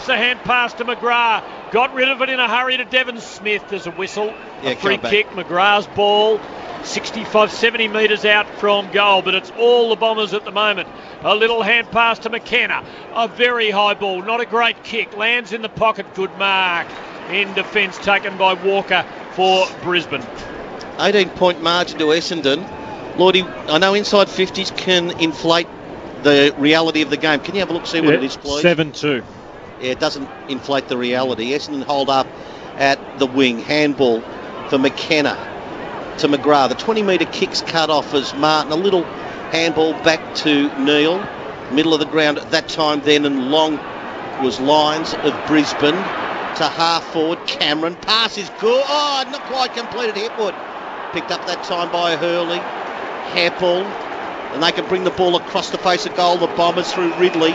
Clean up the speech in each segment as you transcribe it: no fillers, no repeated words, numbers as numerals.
gets the hand pass to McGrath. Got rid of it in a hurry to Devon Smith. There's a whistle. A free kick. McGrath's ball. 65, 70 metres out from goal, but it's all the Bombers at the moment. A little hand pass to McKenna. A very high ball. Not a great kick. Lands in the pocket. Good mark. In defence taken by Walker for Brisbane. 18-point margin to Essendon. Lordy, I know inside 50s can inflate the reality of the game. Can you have a look, see what it is, please? 7-2. Yeah, it doesn't inflate the reality. Essendon hold up at the wing. Handball for McKenna to McGrath. The 20-metre kick's cut off as Martin. A little handball back to Neil. Middle of the ground at that time then, and long was Lyons of Brisbane to half forward. Cameron. Pass is good. Oh, not quite completed. Hepwood picked up that time by Hurley. Heppel. And they can bring the ball across the face of goal. The Bombers through Ridley.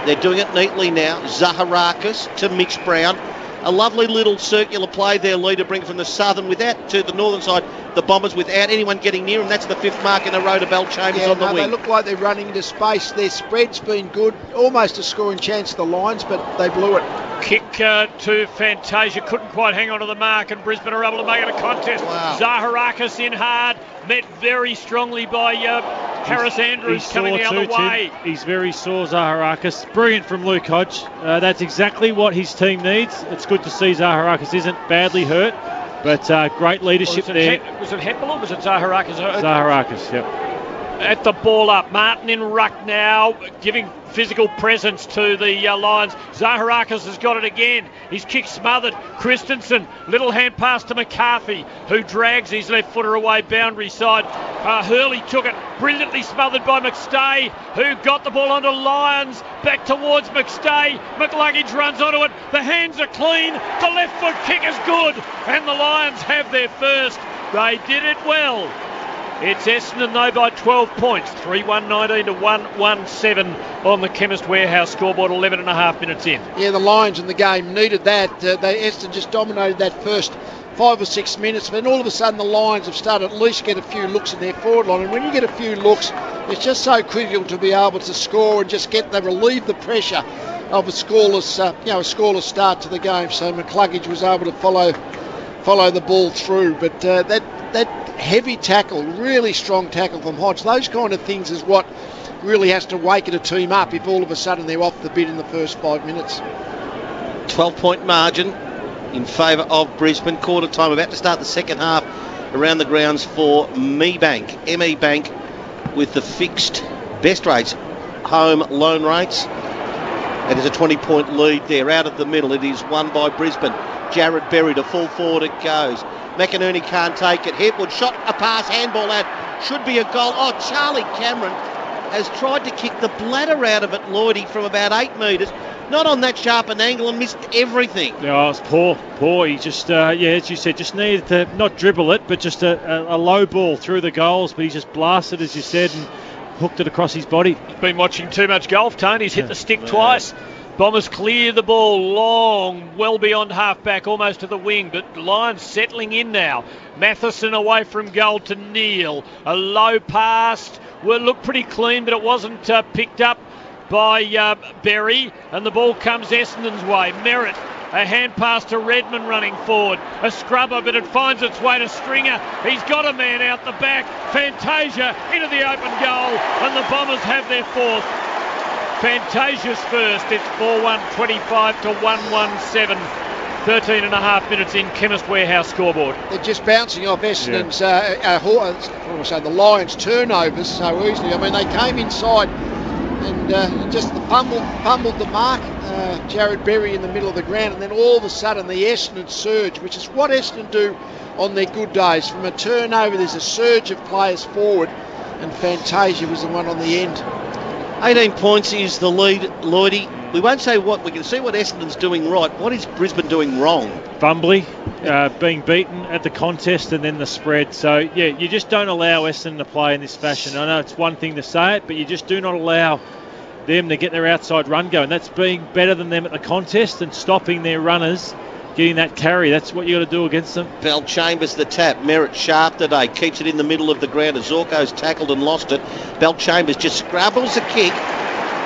They're doing it neatly now. Zaharakis to Mitch Brown. A lovely little circular play there, Lee, to bring from the southern without to the northern side. The Bombers without anyone getting near them. That's the 5th mark in a row to Bell-Chambers on the wing. They look like they're running into space. Their spread's been good. Almost a scoring chance to the Lions, but they blew it. Kick to Fantasia. Couldn't quite hang on to the mark, and Brisbane are able to make it a contest. Wow. Zaharakis in hard. Met very strongly by Harris Andrews coming the other way. Tim. He's very sore, Zaharakis. Brilliant from Luke Hodge. That's exactly what his team needs. It's good to see Zaharakis isn't badly hurt, but great leadership there. Was it Heppel or was it Zaharakis? Zaharakis, yep. At the ball up. Martin in ruck now, giving physical presence to the Lions. Zaharakis has got it again. His kick smothered. Christensen, little hand pass to McCarthy, who drags his left footer away boundary side. Hurley took it, brilliantly smothered by McStay, who got the ball onto Lyons. Back towards McStay. McLuggage runs onto it. The hands are clean. The left foot kick is good. And the Lions have their first. They did it well. It's Essendon though by 12 points, 3-1-19 to 1-1-7 on the Chemist Warehouse scoreboard, 11 and a half minutes in. Yeah, the Lions in the game needed that. Essendon just dominated that first 5 or 6 minutes, but then all of a sudden the Lions have started at least get a few looks in their forward line, and when you get a few looks, it's just so critical to be able to score and just relieve the pressure of a scoreless start to the game. So McCluggage was able to follow the ball through, but that heavy tackle, really strong tackle from Hodge, those kind of things is what really has to waken a team up if all of a sudden they're off the bit in the first 5 minutes. 12-point margin in favour of Brisbane. Quarter time about to start the second half around the grounds for ME Bank with the fixed best rates, home loan rates. It is a 20-point lead there. Out of the middle, it is won by Brisbane. Jared Berry to full forward it goes. McInerney can't take it. Hepwood shot a pass, handball out. Should be a goal. Oh, Charlie Cameron has tried to kick the bladder out of it, Lloydie, from about 8 metres. Not on that sharp an angle and missed everything. Yeah, it was poor. He just, as you said, just needed to not dribble it, but just a low ball through the goals. But he just blasted, as you said, and hooked it across his body. He's been watching too much golf, Tony. He's hit the stick twice. Bombers clear the ball long, well beyond half-back, almost to the wing, but Lions settling in now. Matheson away from goal to Neil. A low pass, looked pretty clean, but it wasn't picked up by Berry, and the ball comes Essendon's way. Merritt, a hand pass to Redmond running forward. A scrubber, but it finds its way to Stringer. He's got a man out the back. Fantasia into the open goal, and the Bombers have their fourth. Fantasia's first. It's 4-1-25 to 1-1-7. 13 and a half minutes in. Chemist Warehouse scoreboard. They're just bouncing off Essendon's, the Lions' turnovers so easily. I mean, they came inside and just fumbled the mark. Jared Berry in the middle of the ground, and then all of a sudden the Essendon surge, which is what Essendon do on their good days. From a turnover, there's a surge of players forward, and Fantasia was the one on the end. 18 points is the lead, Lloydie. We won't say what. We can see what Essendon's doing right. What is Brisbane doing wrong? Fumbly, being beaten at the contest and then the spread. So, yeah, you just don't allow Essendon to play in this fashion. I know it's one thing to say it, but you just do not allow them to get their outside run going. That's being better than them at the contest and stopping their runners getting that carry. That's what you got to do against them. Bell-Chambers the tap. Merritt sharp today. Keeps it in the middle of the ground. Azorko's tackled and lost it. Bell-Chambers just scrabbles a kick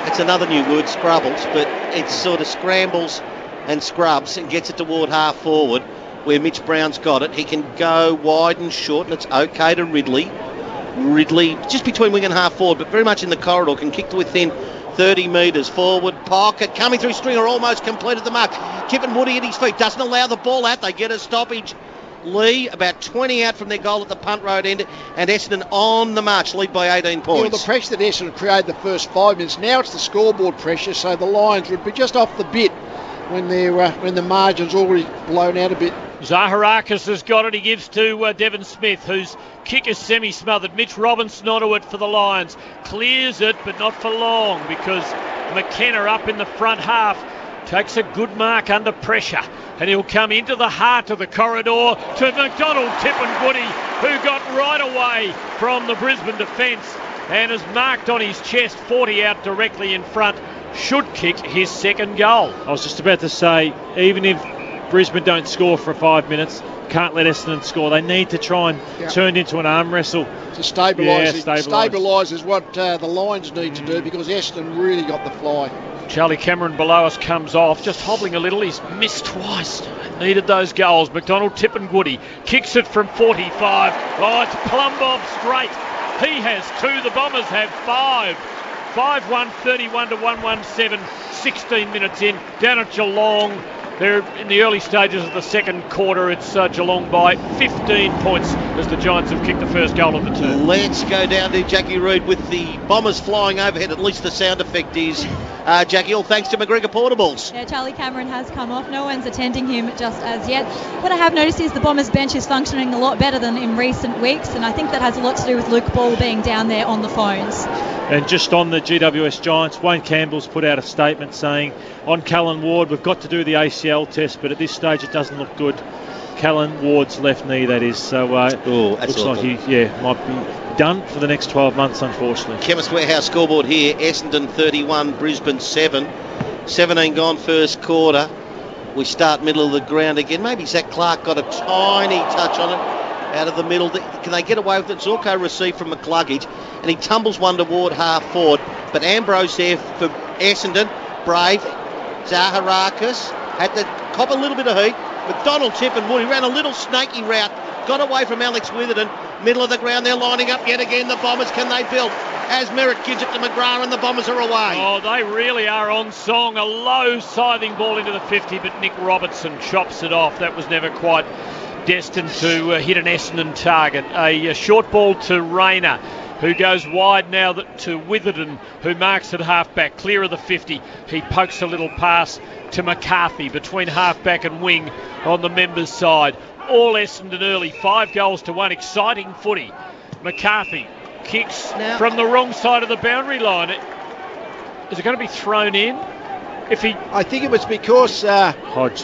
it's another new word, scrubbles, but it sort of scrambles and scrubs and gets it toward half forward where Mitch Brown's got it. He can go wide and short, and it's okay to Ridley. Ridley just between wing and half forward, but very much in the corridor, can kick to within 30 metres. Forward pocket coming through. Stringer almost completed the mark. Tippin Woody at his feet, doesn't allow the ball out. They get a stoppage. Lee about 20 out from their goal at the punt road end, and Essendon on the march, lead by 18 points. Yeah, well, the pressure that Essendon created the first 5 minutes, now it's the scoreboard pressure, so the Lions would be just off the bit when the margin's already blown out a bit. Zaharakis has got it. He gives to Devon Smith, whose kick is semi-smothered. Mitch Robinson onto it for the Lions. Clears it, but not for long, because McKenna up in the front half takes a good mark under pressure, and he'll come into the heart of the corridor to McDonald Tipungwuti, who got right away from the Brisbane defence and has marked on his chest 40 out directly in front. Should kick his second goal. I was just about to say, even if Brisbane don't score for 5 minutes, can't let Essendon score. They need to try and turn it into an arm wrestle. To stabilise stabilise is what the Lions need to do, because Essendon really got the fly. Charlie Cameron below us comes off, just hobbling a little. He's missed twice. Needed those goals. McDonald Tipungwuti kicks it from 45. Oh, it's plumb bob straight. He has 2. The Bombers have 5. 5-1, 31 to 117. 16 minutes in. Down at Geelong. They're in the early stages of the second quarter. It's Geelong by 15 points as the Giants have kicked the first goal of the term. Let's go down to Jackie Reid with the Bombers flying overhead. At least the sound effect is, Jackie, all thanks to McGregor Portables. Yeah, Charlie Cameron has come off. No one's attending him just as yet. What I have noticed is the Bombers bench is functioning a lot better than in recent weeks, and I think that has a lot to do with Luke Ball being down there on the phones. And just on the GWS Giants, Wayne Campbell's put out a statement saying, on Callan Ward, we've got to do the ACL test, but at this stage it doesn't look good. Callan Ward's left knee, that is. So looks like he might be done for the next 12 months, unfortunately. Chemist Warehouse scoreboard here. Essendon 31, Brisbane 7. 17 gone first quarter. We start middle of the ground again. Maybe Zach Clark got a tiny touch on it. Out of the middle, can they get away with it? Zorko received from McCluggage, and he tumbles one toward half forward. But Ambrose there for Essendon, brave. Zaharakis had to cop a little bit of heat. McDonald Tipungwuti ran a little snaky route, got away from Alex Witherden. Middle of the ground, they're lining up yet again. The Bombers, can they build? As Merritt gives it to McGrath, and the Bombers are away. Oh, they really are on song. A low scything ball into the 50, but Nick Robertson chops it off. That was never quite destined to hit an Essendon target. A short ball to Rayner, who goes wide now to Witherden, who marks at halfback, clear of the 50. He pokes a little pass to McCarthy between halfback and wing on the members' side. All Essendon early, 5 goals to 1. Exciting footy. McCarthy kicks from the wrong side of the boundary line. Is it going to be thrown in? I think it was because Hodge.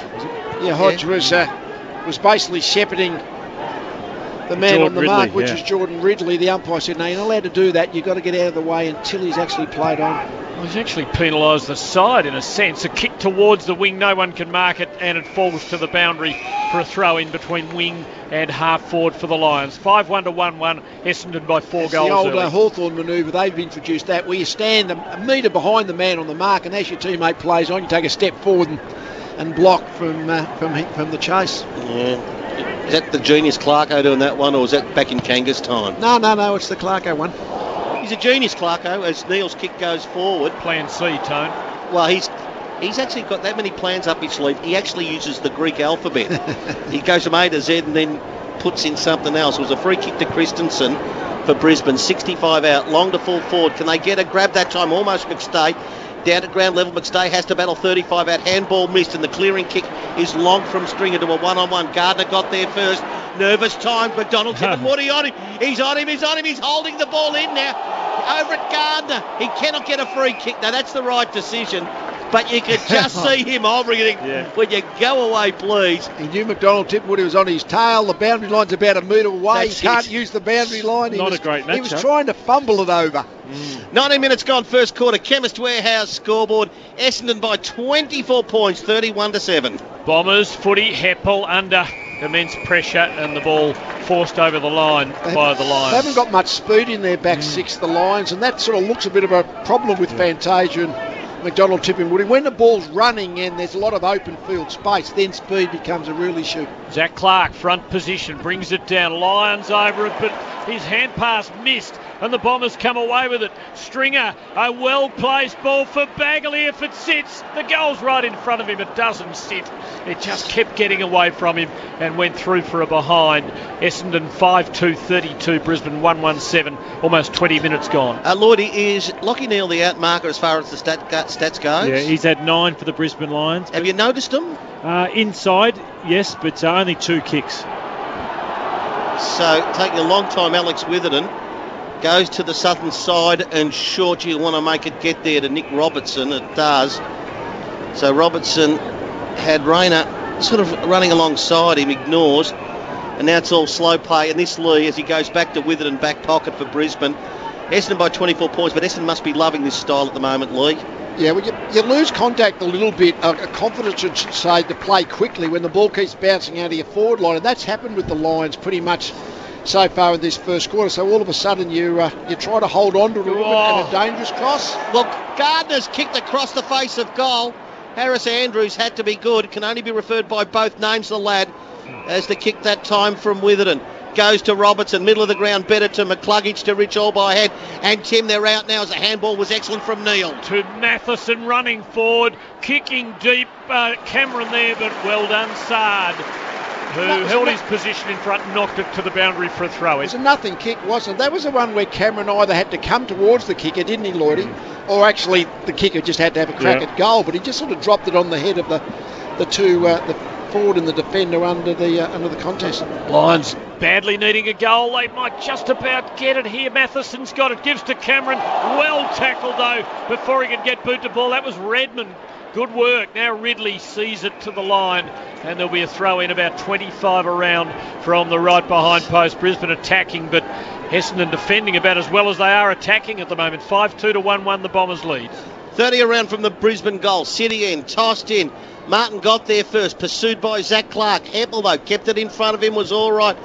Yeah, Hodge was basically shepherding the man Jordan on the Ridley, mark, which was Jordan Ridley. The umpire said, no, you're not allowed to do that. You've got to get out of the way until he's actually played on. Well, he's actually penalised the side in a sense. A kick towards the wing, no one can mark it, and it falls to the boundary for a throw in between wing and half forward for the Lions. 5-1 to 1-1, Essendon by 4 goals the old early. Hawthorn manoeuvre, they've introduced that, where you stand a metre behind the man on the mark, and as your teammate plays on, you take a step forward and block from the chase. Yeah. Is that the genius Clarko doing that one, or was that back in Kanga's time? No, it's the Clarko one. He's a genius, Clarko, as Neil's kick goes forward. Plan C, Tone. Well, he's actually got that many plans up his sleeve. He actually uses the Greek alphabet. He goes from A to Z and then puts in something else. It was a free kick to Christensen for Brisbane. 65 out, long to full forward. Can they get a grab that time? Almost McStay. Down at ground level, McStay has to battle 35 out. Handball missed, and the clearing kick is long from Stringer to a one-on-one. Gardner got there first. Nervous time. McDonald Tipungwuti on him. He's on him. He's holding the ball in now. Over at Gardner. He cannot get a free kick. Now, that's the right decision. But you could just see him hovering it. Would you go away, please? He knew McDonald Tipungwuti was on his tail. The boundary line's about a metre away. He can't use the boundary line. Not a great match. He was trying to fumble it over. 19 minutes gone first quarter. Chemist Warehouse scoreboard. Essendon by 24 points, 31 to 7. Bombers footy. Heppel under immense pressure and the ball forced over the line by the Lions. They haven't got much speed in their back six, the Lions, and that sort of looks a bit of a problem with Fantasia and McDonald, Tipping, Woody. When the ball's running and there's a lot of open field space, then speed becomes a real issue. Zach Clark, front position, brings it down. Lions over it, but his hand pass missed, and the Bombers come away with it. Stringer, a well-placed ball for Bagley. If it sits, the goal's right in front of him. It doesn't sit. It just kept getting away from him and went through for a behind. Essendon 5-2-32, Brisbane 1-1-7, almost 20 minutes gone. Lloydie, is Lockie Neal the outmarker as far as the stats goes? Yeah, he's had 9 for the Brisbane Lions. Have you noticed him? Inside, yes, but only 2 kicks. So, taking a long time, Alex Witherden goes to the southern side, and short, you want to make it get there to Nick Robertson. It does. So Robertson had Rayner sort of running alongside him, ignores, and now it's all slow play. And this Lee, as he goes back to Witherden, back pocket for Brisbane. Essendon by 24 points, but Essendon must be loving this style at the moment, Lee. Yeah, well, you lose contact a little bit, confidence, should say, to play quickly when the ball keeps bouncing out of your forward line, and that's happened with the Lions pretty much so far in this first quarter. So all of a sudden you try to hold on to it a little bit, and a dangerous cross. Look, Gardner's kicked across the face of goal. Harris Andrews had to be good. Can only be referred by both names, the lad, as the kick that time from Witherden. Goes to Robertson, middle of the ground, better to McCluggage, to Rich all by head. And Tim, they're out now as the handball was excellent from Neal. To Matheson running forward, kicking deep. Cameron there, but well done, Sard, who held his position in front and knocked it to the boundary for a throw-in. It was a nothing kick, wasn't it? That was the one where Cameron either had to come towards the kicker, didn't he, Lloydie? Or actually the kicker just had to have a crack at goal, but he just sort of dropped it on the head of the two, the forward and the defender under the contest. Lions badly needing a goal. They might just about get it here. Matheson's got it, gives to Cameron. Well tackled though before he could get boot to ball. That was Redmond. Good work. Now Ridley sees it to the line, and there'll be a throw in about 25 around from the right behind post. Brisbane attacking, but Essendon defending about as well as they are attacking at the moment. 5-2 to 1-1 the Bombers lead. 30 around from the Brisbane goal. City end, tossed in. Martin got there first, pursued by Zach Clark. Heppel, though, kept it in front of him, was all right.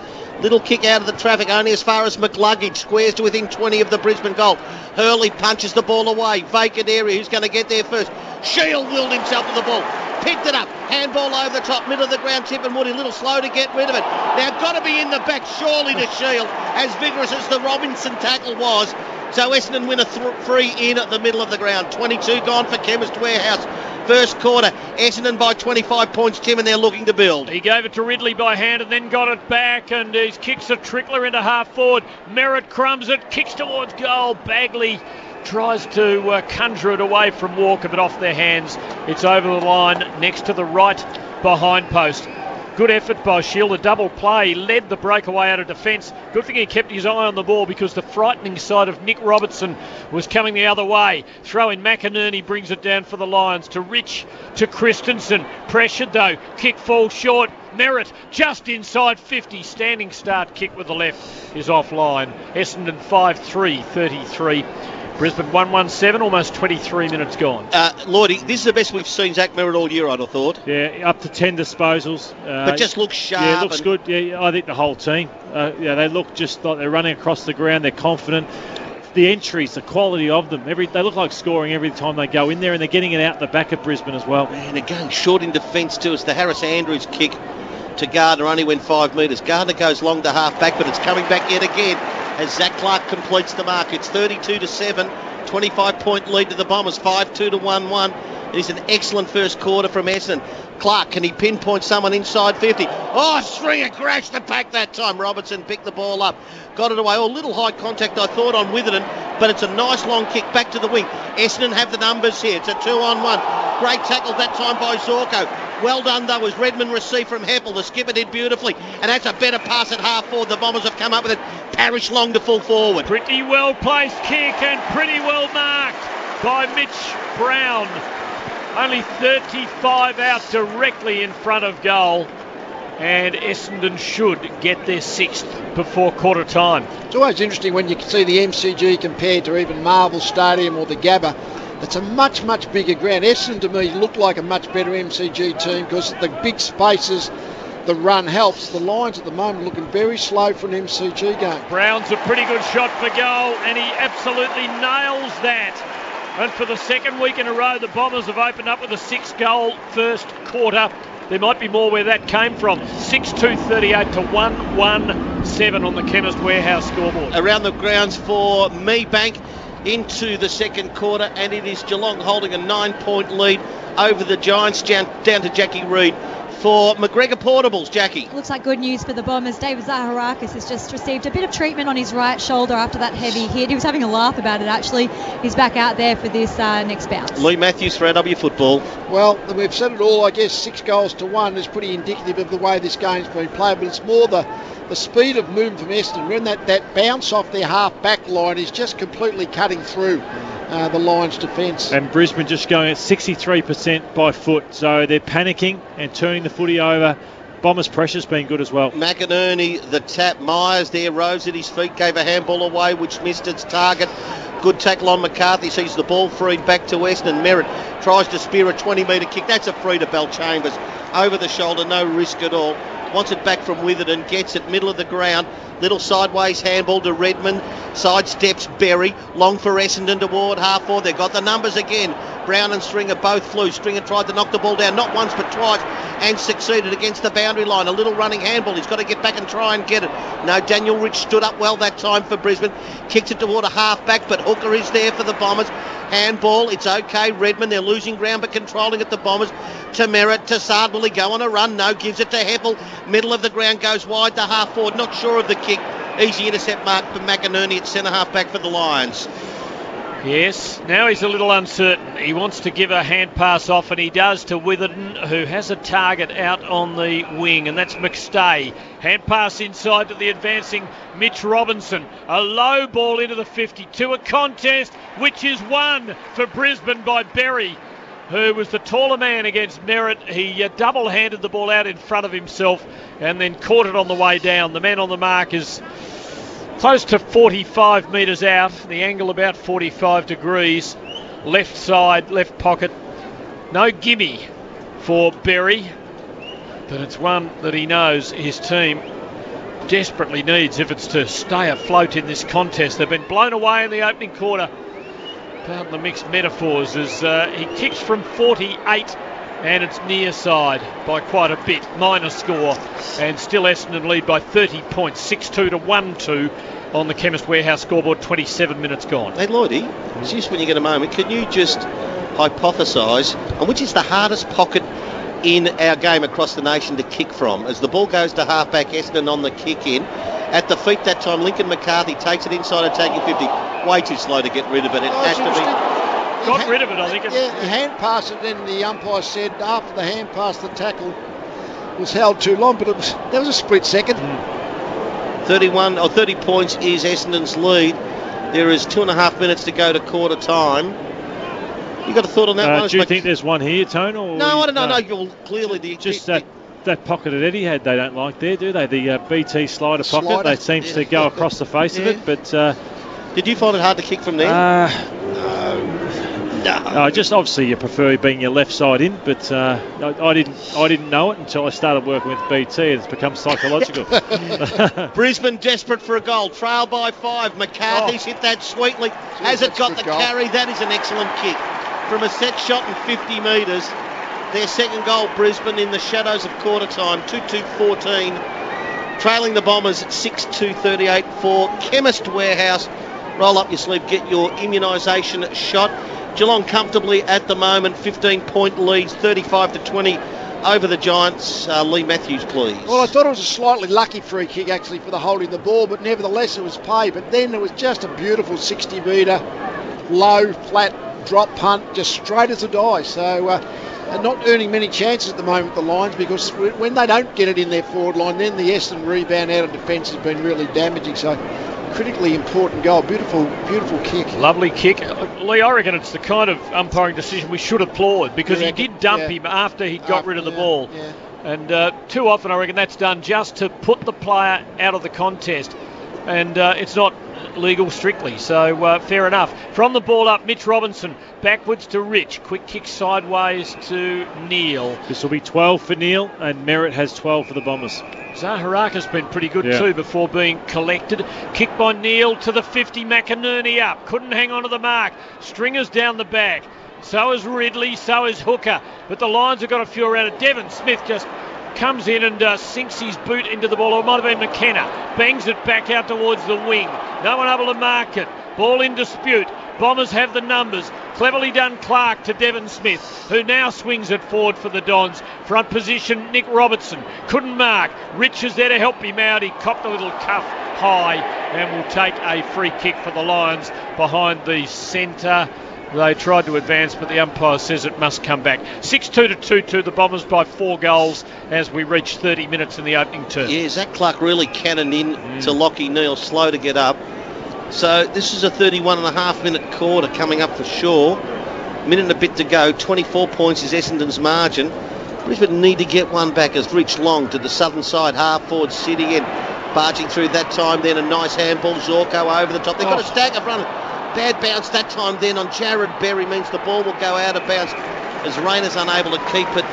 Little kick out of the traffic, only as far as McCluggage. Squares to within 20 of the Brisbane goal. Hurley punches the ball away. Vacant area. Who's going to get there first? Shield willed himself to the ball. Picked it up. Handball over the top. Middle of the ground. Tip and Woody. A little slow to get rid of it. Now got to be in the back, surely, to Shield. As vigorous as the Robinson tackle was. So Essendon win a free in at the middle of the ground. 22 gone for Chemist Warehouse. First quarter, Essendon by 25 points, Tim, and they're looking to build. He gave it to Ridley by hand and then got it back, and his kicks a trickler into half forward. Merritt crumbs it, kicks towards goal. Bagley tries to conjure it away from Walker, but off their hands. It's over the line next to the right behind post. Good effort by Shield, a double play. He led the breakaway out of defence. Good thing he kept his eye on the ball because the frightening side of Nick Robertson was coming the other way. Throw in McInerney brings it down for the Lions to Rich, to Christensen. Pressured though, kick falls short. Merritt just inside 50. Standing start kick with the left is offline. Essendon 5-3-33. Brisbane 1-1-7, almost 23 minutes gone. Lloydie, this is the best we've seen Zach Merritt all year, I'd have thought. Yeah, up to 10 disposals. But just looks sharp. Yeah, looks good. Yeah, I think the whole team. They look just like they're running across the ground. They're confident. The entries, the quality of them, they look like scoring every time they go in there, and they're getting it out the back of Brisbane as well. And again, short in defence too. It's the Harris Andrews kick to Gardner, only went 5 metres. Gardner goes long to half back, but it's coming back yet again as Zach Clark completes the mark. It's 32-7, 25-point lead to the Bombers, 5-2 to 1-1. It is an excellent first quarter from Essendon. Clark, can he pinpoint someone inside 50? Oh, Stringer crashed the pack that time. Robertson picked the ball up, got it away. Oh, a little high contact, I thought, on Witherden, but it's a nice long kick back to the wing. Essendon have the numbers here. It's a 2-on-1. Great tackle that time by Zorko. Well done, though, as Redmond received from Heppel. The skipper did beautifully, and that's a better pass at half forward. The Bombers have come up with it. Parrish long to full forward. Pretty well placed kick and pretty well marked by Mitch Brown. Only 35 out directly in front of goal, and Essendon should get their 6th before quarter time. It's always interesting when you see the MCG compared to even Marvel Stadium or the Gabba. It's a much, much bigger ground. Essendon to me looked like a much better MCG team because of the big spaces, the run helps. The Lions at the moment looking very slow for an MCG game. Brown's a pretty good shot for goal, and he absolutely nails that. And for the second week in a row, the Bombers have opened up with a 6-goal first quarter. There might be more where that came from. 6-2-38 to 1-1-7 on the Chemist Warehouse scoreboard. Around the grounds for Meadbank into the second quarter, and it is Geelong holding a 9-point lead over the Giants. Down to Jackie Reid for McGregor Portables. Jackie. Looks like good news for the Bombers. David Zaharakis has just received a bit of treatment on his right shoulder after that heavy hit. He was having a laugh about it, actually. He's back out there for this next bout. Lee Matthews for AW Football. Well, we've said it all. I guess 6 goals to 1 is pretty indicative of the way this game's been played, but it's more the speed of movement from Essendon. When that bounce off their half-back line is just completely cutting through the Lions' defence. And Brisbane just going at 63% by foot, so they're panicking and turning the footy over. Bombers' pressure's been good as well. McInerney, the tap. Myers there rose at his feet, gave a handball away which missed its target. Good tackle on McCarthy, sees the ball freed back to Essendon. Merritt tries to spear a 20-metre kick. That's a free to Bell Chambers. Over the shoulder, no risk at all. Wants it back from Witherden, gets it middle of the ground. Little sideways handball to Redmond. Sidesteps Berry. Long for Essendon toward half-forward. They've got the numbers again. Brown and Stringer both flew. Stringer tried to knock the ball down, not once but twice, and succeeded against the boundary line. A little running handball. He's got to get back and try and get it. No, Daniel Rich stood up well that time for Brisbane. Kicks it toward a half-back, but Hooker is there for the Bombers. Handball, it's okay. Redmond, they're losing ground but controlling it, the Bombers. To Merritt, to Sard, will he go on a run? No, gives it to Heppel. Middle of the ground, goes wide to half-forward. Not sure of the kick. Easy intercept mark for McInerney at centre-half back for the Lions. Yes, now he's a little uncertain. He wants to give a hand pass off, and he does to Witherden, who has a target out on the wing, and that's McStay. Hand pass inside to the advancing Mitch Robinson. A low ball into the 52. A contest which is won for Brisbane by Berry, who was the taller man against Merritt. He double-handed the ball out in front of himself and then caught it on the way down. The man on the mark is close to 45 metres out, the angle about 45 degrees. Left side, left pocket. No gimme for Berry, but it's one that he knows his team desperately needs if it's to stay afloat in this contest. They've been blown away in the opening quarter. Pardon the mixed metaphors, as he kicks from 48 and it's near side by quite a bit. Minor score, and still Essendon lead by 30 points, 6-2 to 1-2 on the Chemist Warehouse scoreboard, 27 minutes gone. Hey Lloydie, just when you get a moment, can you just hypothesise on which is the hardest pocket in our game across the nation to kick from? As the ball goes to halfback, Essendon on the kick in. At the feet that time, Lincoln McCarthy takes it inside attacking 50. Way too slow to get rid of it. It has to be. Got rid of it, I think. Yeah, the hand pass, and then the umpire said after the hand pass, the tackle was held too long, but that was a split second. 30 points is Essendon's lead. There is 2.5 minutes to go to quarter time. You got a thought on that one? Do you think there's one here, Tone? Or no, I don't know. No, you're clearly that pocket that Eddie had, they don't like there, do they? The BT slider pocket, they seems to go across the face of it. But did you find it hard to kick from there? No. Just obviously you prefer being your left side in, but I didn't know it until I started working with BT. It's become psychological. Brisbane desperate for a goal, trail by 5. McCarthy's hit that sweetly. Has it got the carry? That is an excellent kick from a set shot in 50 metres. Their second goal, Brisbane, in the shadows of quarter time, 2-2-14. Trailing the Bombers 6-2-38 for Chemist Warehouse. Roll up your sleeve, get your immunisation shot. Geelong comfortably at the moment, 15-point leads, 35-20 over the Giants. Lee Matthews, please. Well, I thought it was a slightly lucky free kick actually for the holding the ball, but nevertheless it was paid. But then it was just a beautiful 60-metre low, flat drop punt, just straight as a die. So not earning many chances at the moment, the Lions, because when they don't get it in their forward line, then the Essendon rebound out of defence has been really damaging. So critically important goal. Beautiful kick. Lovely kick. Lee, I reckon it's the kind of umpiring decision we should applaud, because he did dump him after he got rid of the ball. Yeah. And too often I reckon that's done just to put the player out of the contest. And it's not legal strictly. So fair enough. From the ball up, Mitch Robinson backwards to Rich. Quick kick sideways to Neil. This will be 12 for Neil, and Merritt has 12 for the Bombers. Zaharaka's been pretty good too before being collected. Kick by Neil to the 50. McInerney up. Couldn't hang on to the mark. Stringer's down the back. So is Ridley. So is Hooker. But the Lions have got a few around it. Devon Smith just comes in and sinks his boot into the ball. Or it might have been McKenna. Bangs it back out towards the wing. No one able to mark it. Ball in dispute. Bombers have the numbers. Cleverly done Clark to Devon Smith, who now swings it forward for the Dons. Front position, Nick Robertson. Couldn't mark. Rich is there to help him out. He copped a little cuff high and will take a free kick for the Lions behind the centre. They tried to advance, but the umpire says it must come back. 6-2 to 2-2. The Bombers by 4 goals as we reach 30 minutes in the opening term. Yeah, Zach Clark really cannoned in to Lockie Neal, slow to get up. So this is a 31.5 minute quarter coming up for sure. Minute and a bit to go. 24 points is Essendon's margin. Brisbane need to get one back as Rich Long to the southern side, half forward City in. Barging through that time then, a nice handball. Zorko over the top. They've got a stagger run. Bad bounce that time then on Jared Berry, means the ball will go out of bounds as Rayner's unable to keep it.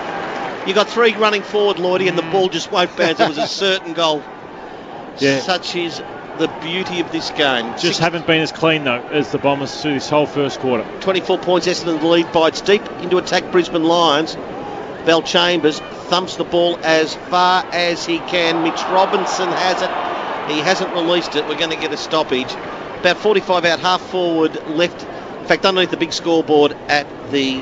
You got 3 running forward, Lloydie, and the ball just won't bounce. It was a certain goal. Yeah. Such is the beauty of this game. Just haven't been as clean though as the Bombers through this whole first quarter. 24 points, Essendon lead bites deep into attack Brisbane Lions. Bell Chambers thumps the ball as far as he can. Mitch Robinson has it. He hasn't released it. We're going to get a stoppage. About 45 out, half forward left. In fact, underneath the big scoreboard at the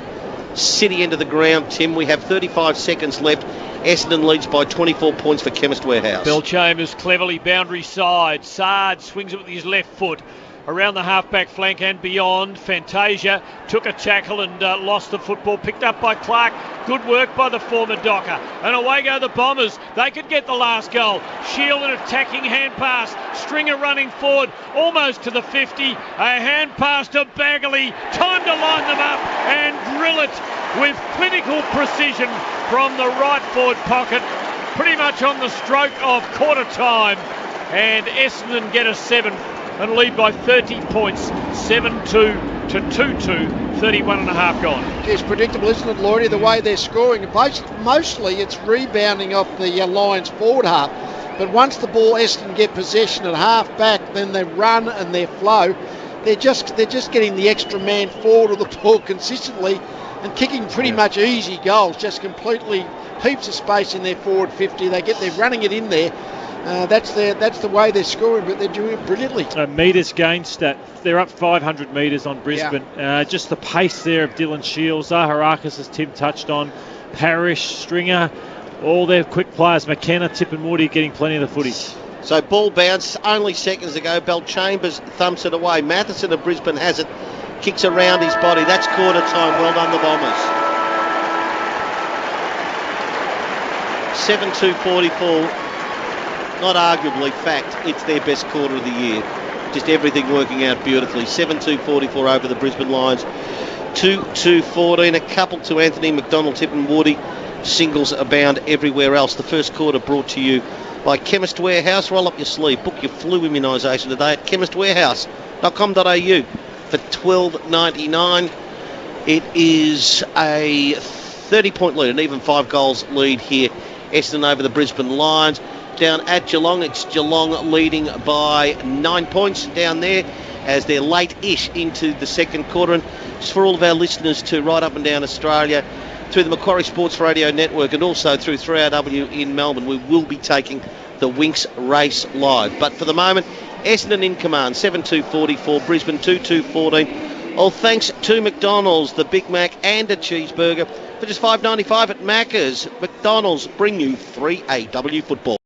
City end of the ground, Tim, we have 35 seconds left. Essendon leads by 24 points for Chemist Warehouse. Bell Chambers cleverly boundary side. Sard swings it with his left foot around the half-back flank and beyond. Fantasia took a tackle and lost the football. Picked up by Clark. Good work by the former Docker. And away go the Bombers. They could get the last goal. Shield an attacking hand pass. Stringer running forward almost to the 50. A hand pass to Bagley. Time to line them up and drill it with clinical precision from the right forward pocket. Pretty much on the stroke of quarter time. And Essendon get a 7th and lead by 30 points, 7-2 to 2-2, 31 and a half gone. It's predictable, isn't it, Lloydie, the way they're scoring? Mostly it's rebounding off the Lions forward half. But once the ball, Essendon get possession at half back, then they run and they flow. They're just getting the extra man forward of the ball consistently and kicking pretty much easy goals, just completely heaps of space in their forward 50. They're running it in there. That's the way they're scoring, but they're doing it brilliantly. Metres gained stat. They're up 500 metres on Brisbane. Yeah. Just the pace there of Dylan Shields, Zaharakis, as Tim touched on, Parrish, Stringer, all their quick players, McKenna, Tip and Woody getting plenty of the footy. So ball bounce only seconds ago. Bell Chambers thumps it away. Matheson of Brisbane has it. Kicks around his body. That's quarter time. Well done, the Bombers. 7-2-44. Not arguably, fact, it's their best quarter of the year. Just everything working out beautifully. 7-2-44 over the Brisbane Lions. 2-2-14. A couple to Anthony McDonald, Tip and Woody. Singles abound everywhere else. The first quarter brought to you by Chemist Warehouse. Roll up your sleeve. Book your flu immunisation today at chemistwarehouse.com.au for $12.99. It is a 30-point lead, an even 5 goals lead here. Essendon over the Brisbane Lions. Down at Geelong, it's Geelong leading by 9 points down there as they're late-ish into the second quarter. And just for all of our listeners to right up and down Australia, through the Macquarie Sports Radio Network and also through 3RW in Melbourne, we will be taking the Winx race live. But for the moment, Essendon in command, 7-2-44, Brisbane 2-2-14. All thanks to McDonald's, the Big Mac and a cheeseburger for just $5.95 at Macca's. McDonald's bring you 3AW football.